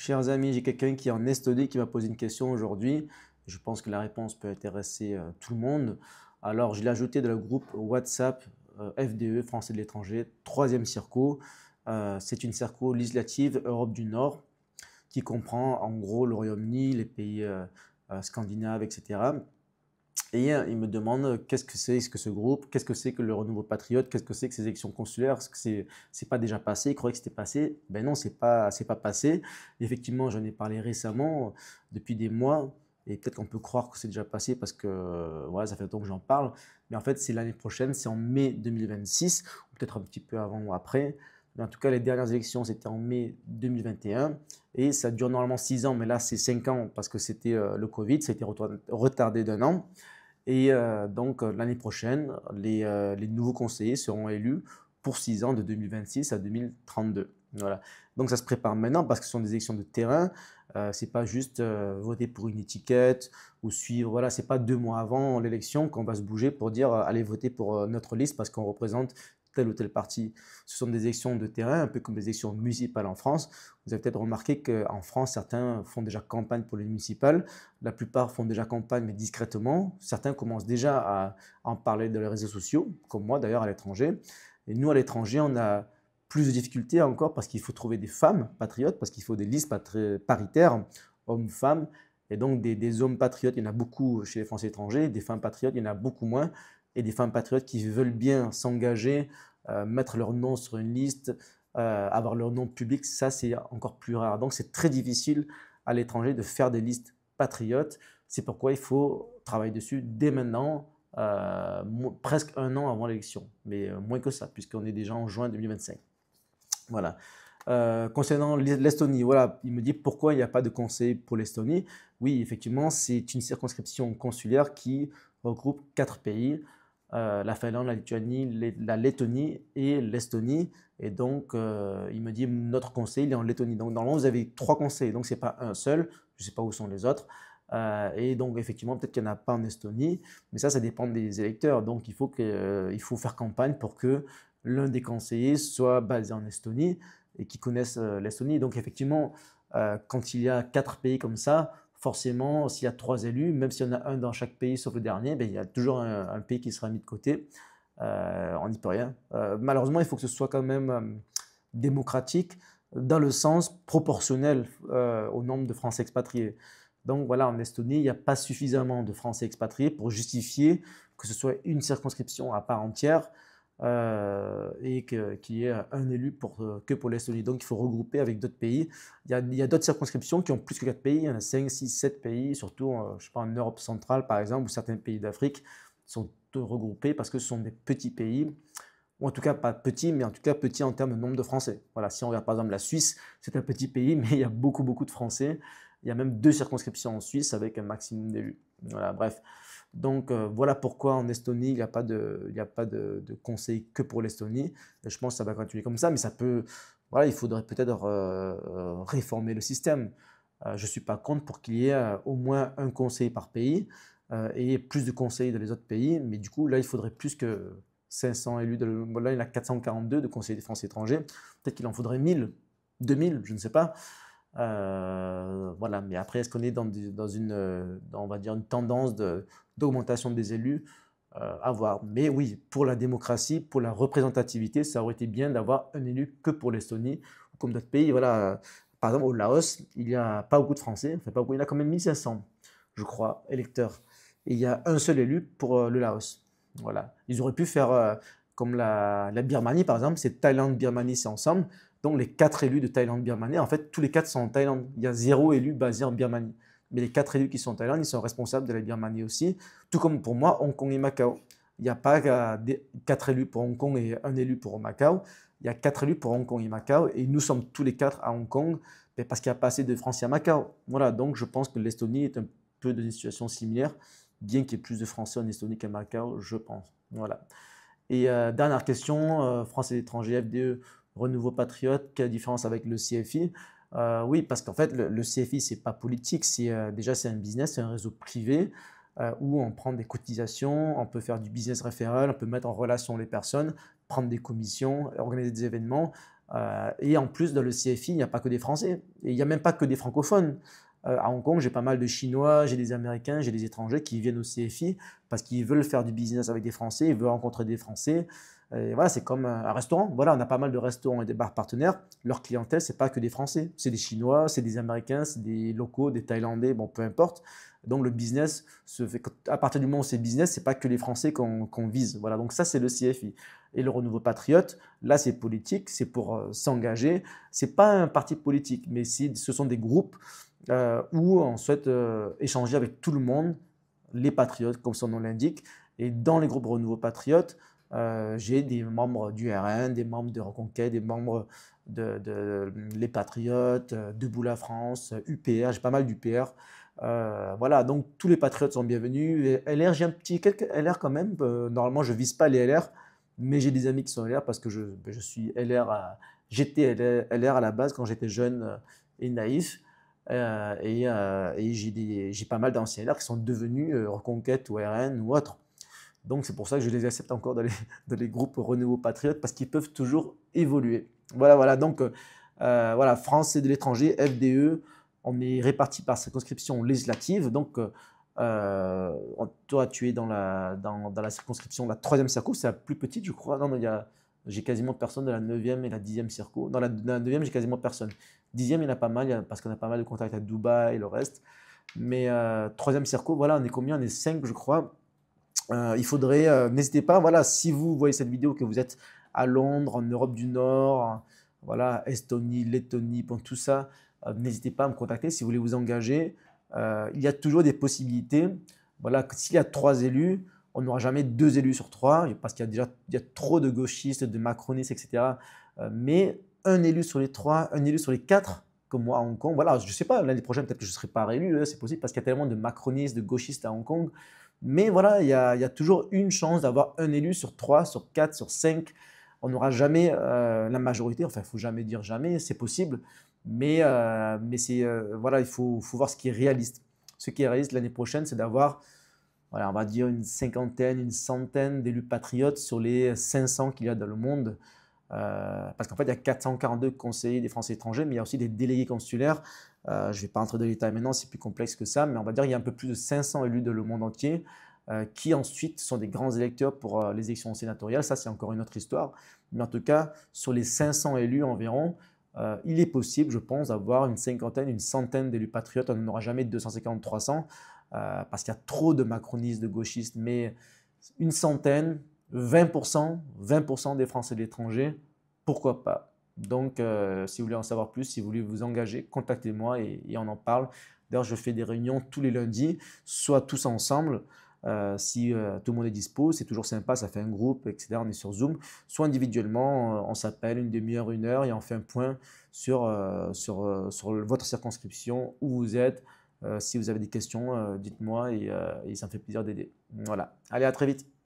Chers amis, j'ai quelqu'un qui est en Estonie qui m'a posé une question aujourd'hui. Je pense que la réponse peut intéresser tout le monde. Alors, je l'ai ajouté dans le groupe WhatsApp FDE, Français de l'étranger, troisième circo. C'est une circo législative Europe du Nord qui comprend en gros le Royaume-Uni, les pays scandinaves, etc. Et il me demande qu'est-ce que c'est que ce groupe, qu'est-ce que c'est que le Renouveau Patriote, qu'est-ce que c'est que ces élections consulaires, est-ce que c'est pas déjà passé, il croyait que c'était passé, ben non, c'est pas passé. Et effectivement, j'en ai parlé récemment, depuis des mois, et peut-être qu'on peut croire que c'est déjà passé parce que voilà, ça fait longtemps que j'en parle, mais en fait c'est l'année prochaine, c'est en mai 2026, ou peut-être un petit peu avant ou après. Mais en tout cas, les dernières élections, c'était en mai 2021 et ça dure normalement 6 ans, mais là c'est 5 ans parce que c'était le Covid, ça a été retardé d'un an. Et donc l'année prochaine, les nouveaux conseillers seront élus pour 6 ans de 2026 à 2032. Voilà. Donc ça se prépare maintenant parce que ce sont des élections de terrain. C'est pas juste voter pour une étiquette ou suivre. Voilà, c'est pas 2 mois avant l'élection qu'on va se bouger pour dire allez voter pour notre liste parce qu'on représente tel ou tel parti. Ce sont des élections de terrain, un peu comme les élections municipales en France. Vous avez peut-être remarqué qu'en France, certains font déjà campagne pour les municipales. La plupart font déjà campagne, mais discrètement. Certains commencent déjà à en parler dans les réseaux sociaux, comme moi d'ailleurs à l'étranger. Et nous, à l'étranger, on a plus de difficultés encore parce qu'il faut trouver des femmes patriotes, parce qu'il faut des listes paritaires, hommes-femmes. Et donc des hommes patriotes, il y en a beaucoup chez les Français étrangers, des femmes patriotes, il y en a beaucoup moins. Et des femmes patriotes qui veulent bien s'engager, mettre leur nom sur une liste, avoir leur nom public, ça c'est encore plus rare. Donc c'est très difficile à l'étranger de faire des listes patriotes. C'est pourquoi il faut travailler dessus dès maintenant, presque un an avant l'élection, mais moins que ça, puisqu'on est déjà en juin 2025. Voilà. Concernant l'Estonie, voilà, il me dit pourquoi il n'y a pas de conseil pour l'Estonie. Oui, effectivement, c'est une circonscription consulaire qui regroupe 4 pays, la Finlande, la Lituanie, la Lettonie et l'Estonie. Et donc, il me dit notre conseil, il est en Lettonie. Donc, normalement, vous avez 3 conseils, donc c'est pas un seul. Je ne sais pas où sont les autres. Et donc, effectivement, peut-être qu'il n'y en a pas en Estonie, mais ça dépend des électeurs. Donc, il faut faire campagne pour que l'un des conseillers soit basé en Estonie et qui connaissent l'Estonie. Donc effectivement, quand il y a 4 pays comme ça, forcément, s'il y a 3 élus, même s'il y en a un dans chaque pays sauf le dernier, ben, il y a toujours un pays qui sera mis de côté. On n'y peut rien. Malheureusement, il faut que ce soit quand même démocratique dans le sens proportionnel au nombre de Français expatriés. Donc voilà, en Estonie, il n'y a pas suffisamment de Français expatriés pour justifier que ce soit une circonscription à part entière et qu'il y ait un élu que pour l'Estonie. Donc il faut regrouper avec d'autres pays. Il y a d'autres circonscriptions qui ont plus que 4 pays, il y en a 5, 6, 7 pays, surtout je sais pas, en Europe centrale par exemple, ou certains pays d'Afrique sont regroupés parce que ce sont des petits pays, ou en tout cas pas petits, mais en tout cas petits en termes de nombre de Français. Voilà, si on regarde par exemple la Suisse, c'est un petit pays, mais il y a beaucoup, beaucoup de Français. Il y a même 2 circonscriptions en Suisse avec un maximum d'élus. Voilà, bref. Donc voilà pourquoi en Estonie, il y a pas de conseil que pour l'Estonie. Je pense que ça va continuer comme ça, mais ça peut, voilà, il faudrait peut-être réformer le système. Je ne suis pas contre pour qu'il y ait au moins un conseil par pays et plus de conseils dans les autres pays, mais du coup, là, il faudrait plus que 500 élus. Là, il y en a 442 de conseillers des Français étrangers. Peut-être qu'il en faudrait 1000, 2000, je ne sais pas. Voilà, mais après, est-ce qu'on est dans on va dire, une tendance d'augmentation des élus à voir. Mais oui, pour la démocratie, pour la représentativité, ça aurait été bien d'avoir un élu que pour l'Estonie, ou comme d'autres pays. Voilà, par exemple, au Laos, il n'y a pas beaucoup de Français, enfin, pas beaucoup, il y en a quand même 1500, je crois, électeurs. Et il y a un seul élu pour le Laos. Voilà. Ils auraient pu faire comme la Birmanie, par exemple, c'est Thaïlande, Birmanie, c'est ensemble. Donc les 4 élus de Thaïlande-Birmanie, en fait, tous les 4 sont en Thaïlande. Il y a 0 élu basé en Birmanie. Mais les 4 élus qui sont en Thaïlande, ils sont responsables de la Birmanie aussi. Tout comme pour moi, Hong Kong et Macao. Il n'y a pas 4 élus pour Hong Kong et un élu pour Macao. Il y a 4 élus pour Hong Kong et Macao. Et nous sommes tous les 4 à Hong Kong parce qu'il n'y a pas assez de Français à Macao. Voilà, donc je pense que l'Estonie est un peu dans une situation similaire, bien qu'il y ait plus de Français en Estonie qu'à Macao, je pense. Voilà. Et dernière question, Français étrangers, FDE, Renouveau Patriote, quelle différence avec le CFI? Oui, parce qu'en fait, le CFI, c'est pas politique, déjà c'est un business, c'est un réseau privé où on prend des cotisations, on peut faire du business référal, on peut mettre en relation les personnes, prendre des commissions, organiser des événements. Et en plus, dans le CFI, il n'y a pas que des Français. Et il n'y a même pas que des francophones. À Hong Kong, j'ai pas mal de Chinois, j'ai des Américains, j'ai des étrangers qui viennent au CFI parce qu'ils veulent faire du business avec des Français, ils veulent rencontrer des Français. Et voilà, c'est comme un restaurant. Voilà, on a pas mal de restaurants et des bars partenaires. Leur clientèle, c'est pas que des Français. C'est des Chinois, c'est des Américains, c'est des locaux, des Thaïlandais, bon, peu importe. Donc le business se fait, à partir du moment où c'est business, c'est pas que les Français qu'on vise. Voilà, donc ça c'est le CFI. Et le Renouveau Patriote, là c'est politique, c'est pour s'engager. C'est pas un parti politique, mais ce sont des groupes où on souhaite échanger avec tout le monde, les patriotes, comme son nom l'indique. Et dans les groupes Renouveau Patriote, j'ai des membres du RN, des membres de Reconquête, des membres Les Patriotes, Debout la France, UPR, j'ai pas mal d'UPR. Voilà, donc tous les patriotes sont bienvenus. Et LR, j'ai quelques LR quand même. Normalement, je ne vise pas les LR, mais j'ai des amis qui sont LR parce que je suis LR, j'étais LR à la base quand j'étais jeune et naïf. Et j'ai pas mal d'anciens LR qui sont devenus Reconquête ou RN ou autre. Donc c'est pour ça que je les accepte encore dans les groupes Renouveau Patriote parce qu'ils peuvent toujours évoluer. Voilà, voilà. Donc voilà, Français de l'étranger, FDE, on est répartis par circonscription législative. Donc toi, tu es dans la circonscription, la 3e circo, c'est la plus petite, je crois. Non, mais j'ai quasiment personne de la 9e et la 10e circo. Dans la 9e, j'ai quasiment personne. 10e, il y en a pas mal, parce qu'on a pas mal de contacts à Dubaï et le reste. Mais 3e circo, voilà, on est combien? On est 5, je crois. Il faudrait, n'hésitez pas, voilà, si vous voyez cette vidéo, que vous êtes à Londres, en Europe du Nord, voilà, Estonie, Lettonie, pour tout ça, n'hésitez pas à me contacter si vous voulez vous engager. Il y a toujours des possibilités. Voilà, s'il y a 3 élus, on n'aura jamais 2 élus sur 3, parce qu'il y a déjà il y a trop de gauchistes, de macronistes, etc. Mais un élu sur les 3, un élu sur les 4, comme moi à Hong Kong. Voilà, je ne sais pas, l'année prochaine, peut-être que je ne serai pas réélu, c'est possible, parce qu'il y a tellement de macronistes, de gauchistes à Hong Kong. Mais voilà, il y a toujours une chance d'avoir un élu sur 3, sur 4, sur 5. On n'aura jamais la majorité, enfin, il ne faut jamais dire jamais, c'est possible. Mais voilà, il faut voir ce qui est réaliste. Ce qui est réaliste l'année prochaine, c'est d'avoir, voilà, on va dire une cinquantaine, une centaine d'élus patriotes sur les 500 qu'il y a dans le monde. Parce qu'en fait, il y a 442 conseillers des Français étrangers, mais il y a aussi des délégués consulaires. Je ne vais pas entrer dans les détails maintenant, c'est plus complexe que ça, mais on va dire qu'il y a un peu plus de 500 élus dans le monde entier qui ensuite sont des grands électeurs pour les élections sénatoriales. Ça, c'est encore une autre histoire. Mais en tout cas, sur les 500 élus environ, il est possible, je pense, d'avoir une cinquantaine, une centaine d'élus patriotes. On n'en aura jamais 250, 300, parce qu'il y a trop de macronistes, de gauchistes, mais une centaine, 20% des Français de l'étranger, pourquoi pas? Donc, si vous voulez en savoir plus, si vous voulez vous engager, contactez-moi et on en parle. D'ailleurs, je fais des réunions tous les lundis, soit tous ensemble, si tout le monde est dispo, c'est toujours sympa, ça fait un groupe, etc. On est sur Zoom, soit individuellement, on s'appelle une demi-heure, 1 heure et on fait un point sur votre circonscription, où vous êtes. Si vous avez des questions, dites-moi et ça me fait plaisir d'aider. Voilà, allez, à très vite.